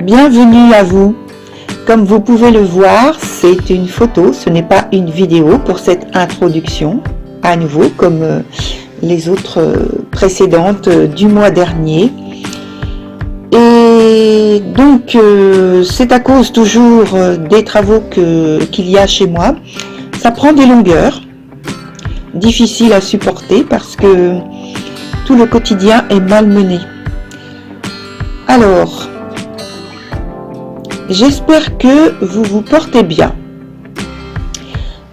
Bienvenue à vous. Comme vous pouvez le voir, c'est une photo, ce n'est pas une vidéo pour cette introduction, à nouveau comme les autres précédentes du mois dernier. Et donc c'est à cause toujours des travaux qu'il y a chez moi. Ça prend des longueurs, difficiles à supporter parce que tout le quotidien est malmené. Alors, j'espère que vous vous portez bien.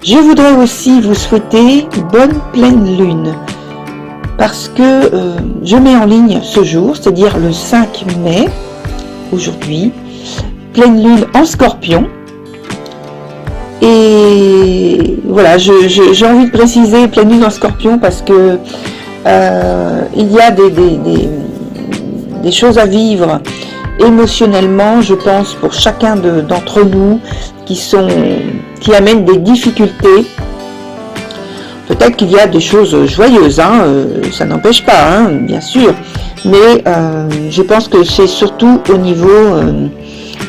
Je voudrais aussi vous souhaiter bonne pleine lune parce que je mets en ligne ce jour, c'est-à-dire le 5 mai, aujourd'hui, pleine lune en Scorpion. Et voilà, j'ai envie de préciser pleine lune en Scorpion parce que il y a des choses à vivre émotionnellement, je pense, pour chacun d'entre nous qui amènent des difficultés. Peut-être qu'il y a des choses joyeuses, ça n'empêche pas, bien sûr, mais je pense que c'est surtout au niveau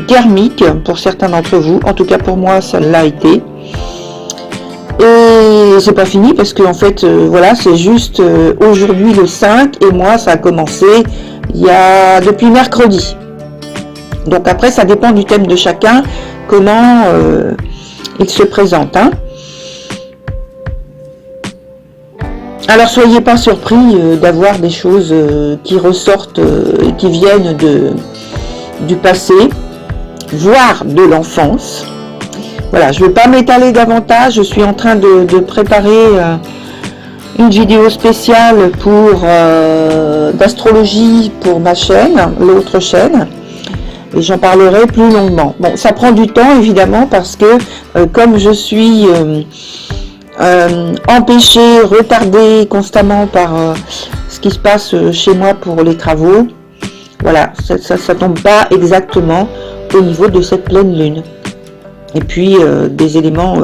karmique pour certains d'entre vous. En tout cas pour moi ça l'a été. Et c'est pas fini parce que en fait voilà, c'est juste aujourd'hui le 5 et moi ça a commencé depuis mercredi. Donc après ça dépend du thème de chacun, comment il se présente. Alors soyez pas surpris d'avoir des choses qui ressortent et qui viennent du passé, voire de l'enfance. Voilà, je ne vais pas m'étaler davantage, je suis en train de préparer une vidéo spéciale d'astrologie pour ma chaîne, l'autre chaîne, et j'en parlerai plus longuement. Bon, ça prend du temps évidemment parce que comme je suis empêchée, retardée constamment par ce qui se passe chez moi pour les travaux, voilà, ça tombe pas exactement au niveau de cette pleine lune. Et puis des éléments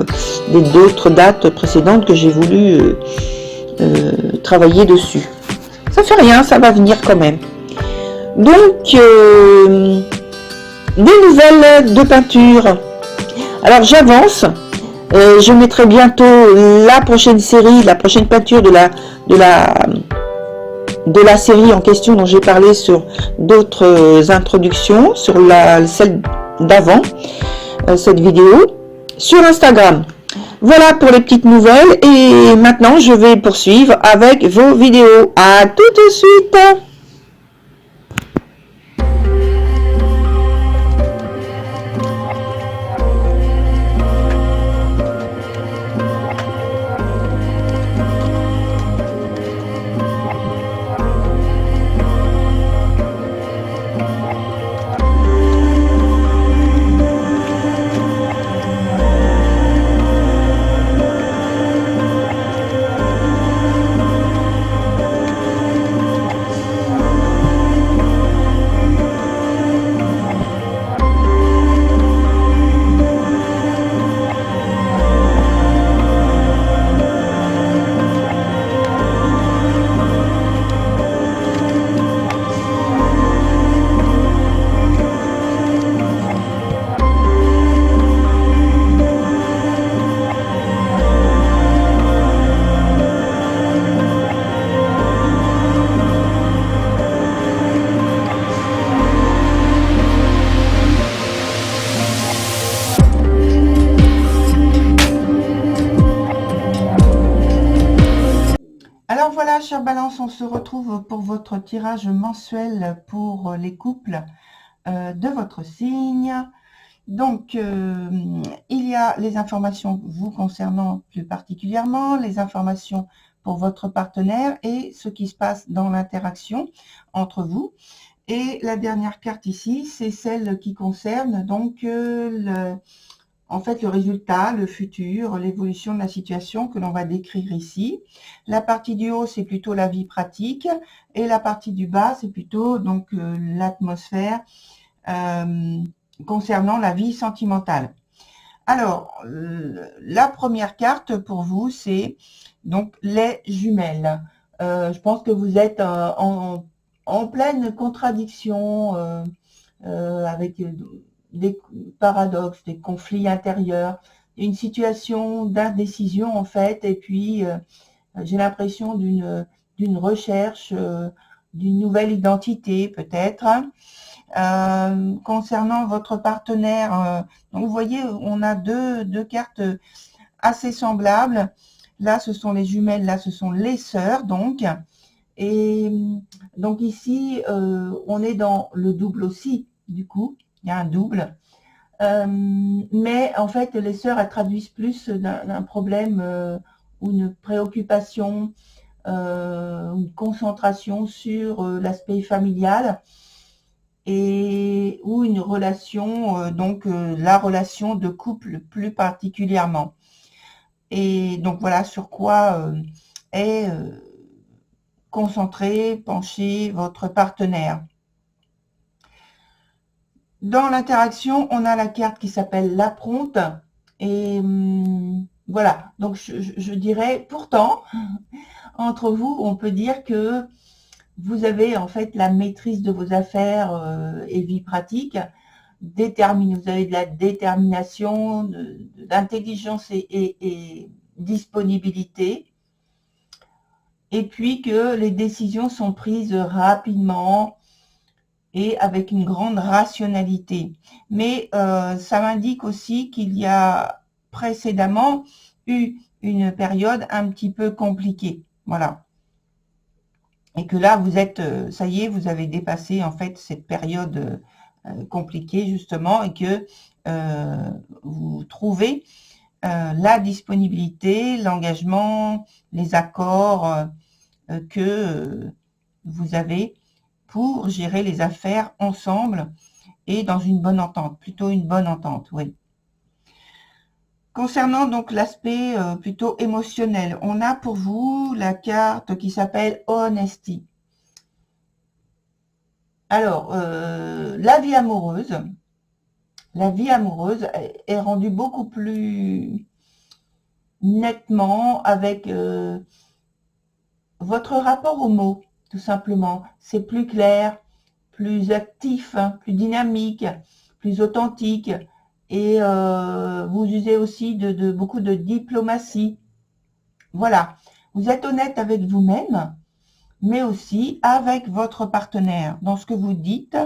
d'autres dates précédentes que j'ai voulu travailler dessus. Ça fait rien, ça va venir quand même. Donc, des nouvelles de peinture. Alors j'avance. Je mettrai bientôt la prochaine série, la prochaine peinture de la série en question dont j'ai parlé sur d'autres introductions, sur celle d'avant. Cette vidéo sur Instagram. Voilà pour les petites nouvelles et maintenant je vais poursuivre avec vos vidéos. À tout de suite. Alors voilà, chère Balance, on se retrouve pour votre tirage mensuel pour les couples de votre signe. Donc, il y a les informations vous concernant plus particulièrement, les informations pour votre partenaire et ce qui se passe dans l'interaction entre vous. Et la dernière carte ici, c'est celle qui concerne donc en fait, le résultat, le futur, l'évolution de la situation que l'on va décrire ici. La partie du haut, c'est plutôt la vie pratique et la partie du bas, c'est plutôt donc l'atmosphère concernant la vie sentimentale. Alors, la première carte pour vous, c'est donc les jumelles. Je pense que vous êtes en pleine contradiction avec des paradoxes, des conflits intérieurs, une situation d'indécision en fait, et puis j'ai l'impression d'une recherche, d'une nouvelle identité peut-être. Concernant votre partenaire, donc vous voyez, on a deux cartes assez semblables. Là, ce sont les jumelles, là, ce sont les sœurs, donc. Et donc ici, on est dans le double aussi, du coup, il y a un double. Mais en fait, les sœurs, elles traduisent plus d'un problème ou une préoccupation, une concentration sur l'aspect familial et ou une relation, donc la relation de couple plus particulièrement. Et donc voilà sur quoi est concentré, penché votre partenaire. Dans l'interaction, on a la carte qui s'appelle la prompte. Et voilà, donc je dirais, pourtant, entre vous, on peut dire que vous avez en fait la maîtrise de vos affaires et vie pratique. Vous avez de la détermination, de l'intelligence et disponibilité. Et puis que les décisions sont prises rapidement et avec une grande rationalité. Mais ça m'indique aussi qu'il y a précédemment eu une période un petit peu compliquée. Voilà. Et que là, vous êtes, ça y est, vous avez dépassé en fait cette période compliquée justement et que vous trouvez la disponibilité, l'engagement, les accords que vous avez pour gérer les affaires ensemble et dans une bonne entente, plutôt une bonne entente, oui. Concernant donc l'aspect plutôt émotionnel, on a pour vous la carte qui s'appelle Honesty. Alors, la vie amoureuse est rendue beaucoup plus nettement avec votre rapport aux mots, tout simplement. C'est plus clair, plus actif, hein, plus dynamique, plus authentique. Et vous usez aussi de beaucoup de diplomatie. Voilà. Vous êtes honnête avec vous-même, mais aussi avec votre partenaire, dans ce que vous dites,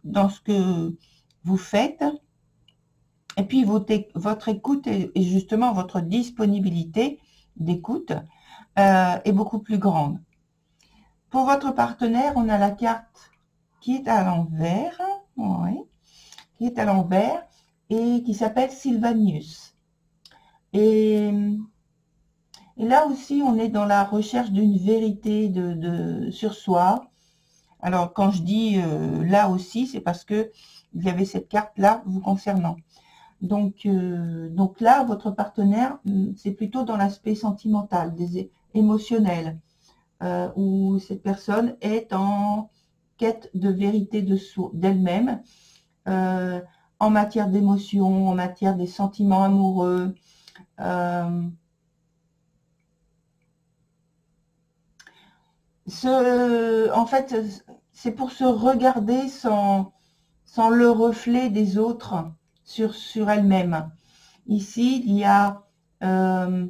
dans ce que vous faites. Et puis votre écoute et justement votre disponibilité d'écoute est beaucoup plus grande. Pour votre partenaire, on a la carte qui est à l'envers, oui, qui est à l'envers et qui s'appelle Sylvanus. Et là aussi, on est dans la recherche d'une vérité sur soi. Alors, quand je dis là aussi, c'est parce que il y avait cette carte-là vous concernant. Donc là, votre partenaire, c'est plutôt dans l'aspect sentimental, émotionnel, où cette personne est en quête de vérité d'elle-même, en matière d'émotion, en matière des sentiments amoureux. En fait, c'est pour se regarder sans le reflet des autres sur elle-même. Ici, il y a comme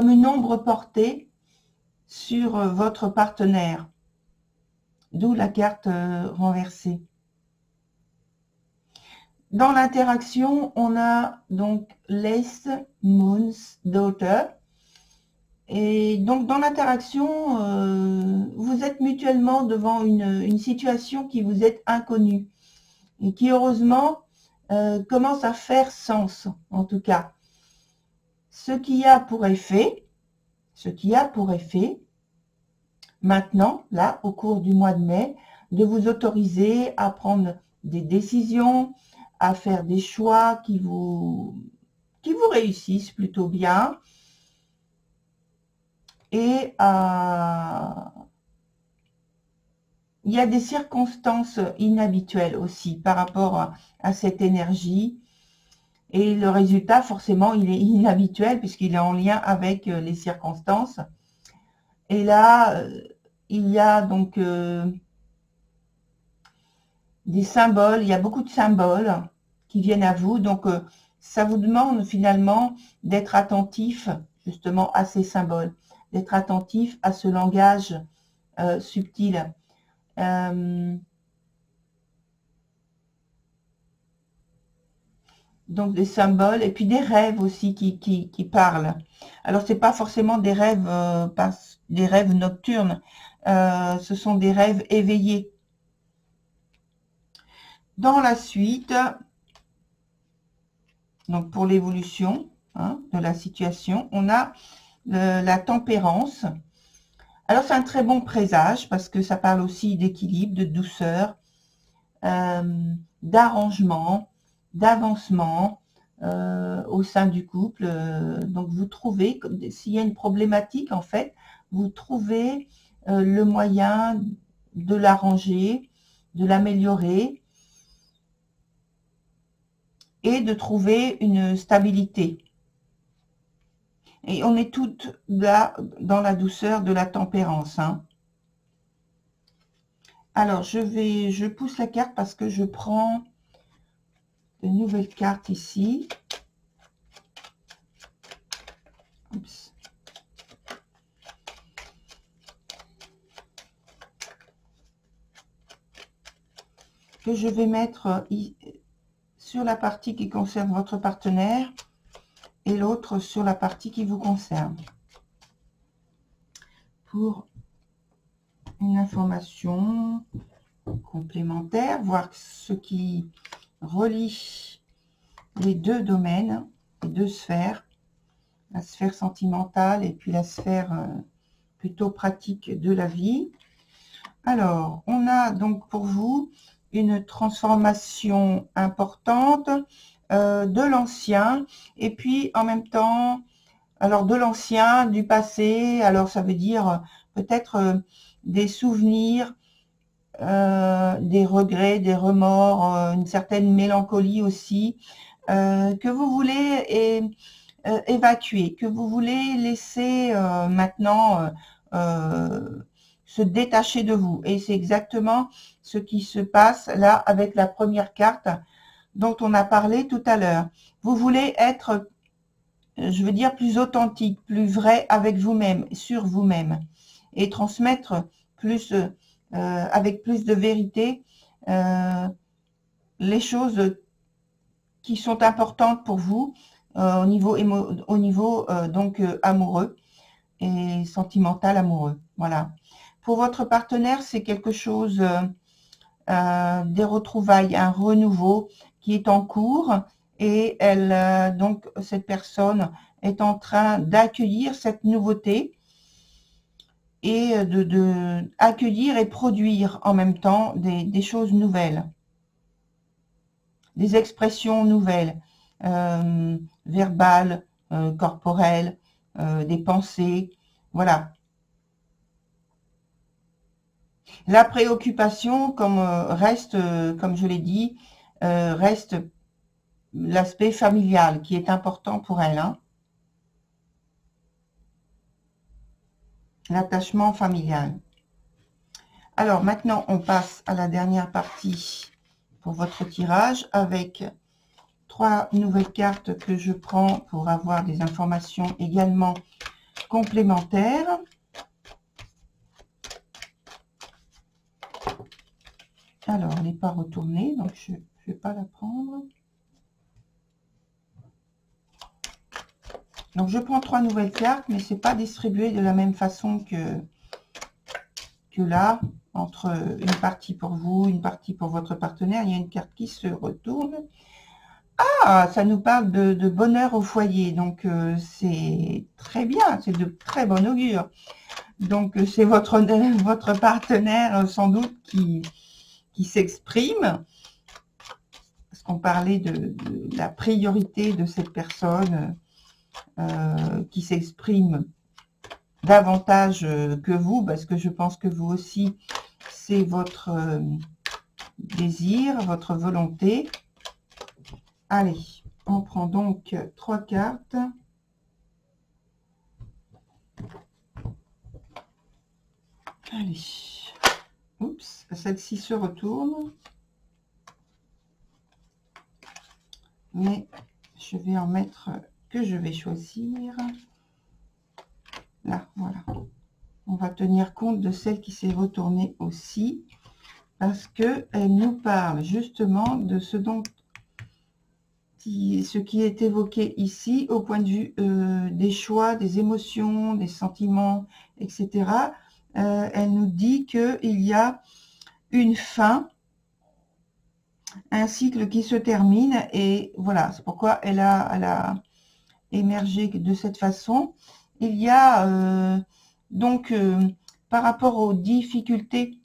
une ombre portée sur votre partenaire, d'où la carte renversée. Dans l'interaction, on a donc Lace, Moon's Daughter. Et donc, dans l'interaction, vous êtes mutuellement devant une situation qui vous est inconnue et qui, heureusement, commence à faire sens, en tout cas. Ce qui a pour effet, maintenant, là, au cours du mois de mai, de vous autoriser à prendre des décisions, à faire des choix qui vous réussissent plutôt bien et il y a des circonstances inhabituelles aussi par rapport à cette énergie et le résultat forcément il est inhabituel puisqu'il est en lien avec les circonstances et là il y a donc des symboles. Il y a beaucoup de symboles qui viennent à vous. Donc, ça vous demande finalement d'être attentif justement à ces symboles, d'être attentif à ce langage subtil. Donc des symboles et puis des rêves aussi qui parlent. Alors c'est pas forcément des rêves, des rêves nocturnes, ce sont des rêves éveillés. Dans la suite, donc pour l'évolution de la situation, on a la tempérance. Alors c'est un très bon présage parce que ça parle aussi d'équilibre, de douceur, d'arrangement, d'avancement au sein du couple. Donc vous trouvez, s'il y a une problématique en fait, vous trouvez le moyen de l'arranger, de l'améliorer et de trouver une stabilité. Et on est toutes là dans la douceur de la tempérance. Alors je pousse la carte parce que je prends de nouvelles cartes ici. Oups. Que je vais mettre sur la partie qui concerne votre partenaire et l'autre sur la partie qui vous concerne. Pour une information complémentaire, voir ce qui relie les deux domaines, les deux sphères, la sphère sentimentale et puis la sphère plutôt pratique de la vie. Alors, on a donc pour vous une transformation importante de l'ancien et puis en même temps, alors de l'ancien, du passé, alors ça veut dire peut-être des souvenirs, des regrets, des remords, une certaine mélancolie aussi, que vous voulez évacuer, que vous voulez laisser maintenant se détacher de vous. Et c'est exactement ce qui se passe là avec la première carte dont on a parlé tout à l'heure. Vous voulez être, je veux dire, plus authentique, plus vrai avec vous-même, sur vous-même, et transmettre plus, avec plus de vérité, les choses qui sont importantes pour vous au niveau donc amoureux et sentimental amoureux. Voilà. Pour votre partenaire, c'est quelque chose, des retrouvailles, un renouveau qui est en cours et elle, donc cette personne est en train d'accueillir cette nouveauté et de accueillir et produire en même temps des choses nouvelles, des expressions nouvelles, verbales, corporelles, des pensées, voilà. La préoccupation reste, comme je l'ai dit, reste l'aspect familial qui est important pour elle. L'attachement familial. Alors maintenant, on passe à la dernière partie pour votre tirage avec 3 nouvelles cartes que je prends pour avoir des informations également complémentaires. Alors, elle n'est pas retournée, donc je ne vais pas la prendre. Donc, je prends 3 nouvelles cartes, mais ce n'est pas distribué de la même façon que là, entre une partie pour vous, une partie pour votre partenaire. Il y a une carte qui se retourne. Ah, ça nous parle de bonheur au foyer, donc c'est très bien, c'est de très bon augure. Donc, c'est votre partenaire, sans doute, qui s'exprime, parce qu'on parlait de la priorité de cette personne qui s'exprime davantage que vous, parce que je pense que vous aussi, c'est votre désir, votre volonté. Allez, on prend donc 3 cartes. Allez. Oups, celle-ci se retourne. mais je vais en mettre que je vais choisir. Là, voilà. On va tenir compte de celle qui s'est retournée aussi, parce que elle nous parle justement de ce qui est évoqué ici au point de vue des choix, des émotions, des sentiments, etc. Elle nous dit qu'il y a une fin, un cycle qui se termine, et voilà, c'est pourquoi elle a émergé de cette façon. Il y a par rapport aux difficultés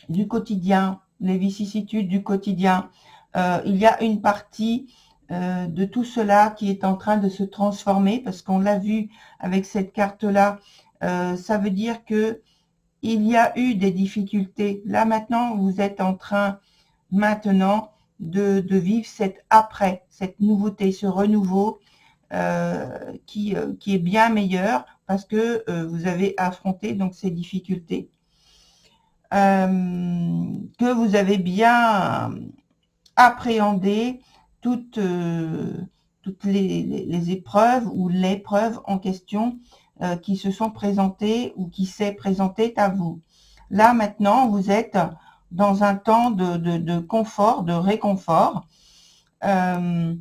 du quotidien, les vicissitudes du quotidien, il y a une partie de tout cela qui est en train de se transformer, parce qu'on l'a vu avec cette carte-là, ça veut dire que il y a eu des difficultés. Là, maintenant, vous êtes en train, maintenant, de vivre cette nouveauté, ce renouveau qui est bien meilleur, parce que vous avez affronté donc ces difficultés. Que vous avez bien appréhendé toutes les épreuves ou l'épreuve en question qui se sont présentées ou qui s'est présentée à vous. Là, maintenant, vous êtes dans un temps de confort, de réconfort, de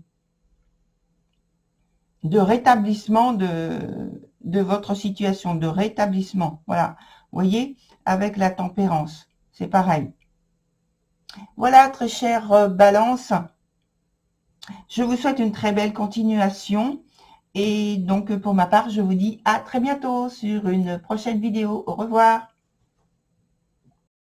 rétablissement de votre situation, de rétablissement. Voilà, vous voyez, avec la tempérance, c'est pareil. Voilà, très chère Balance, je vous souhaite une très belle continuation. Et donc, pour ma part, je vous dis à très bientôt sur une prochaine vidéo. Au revoir.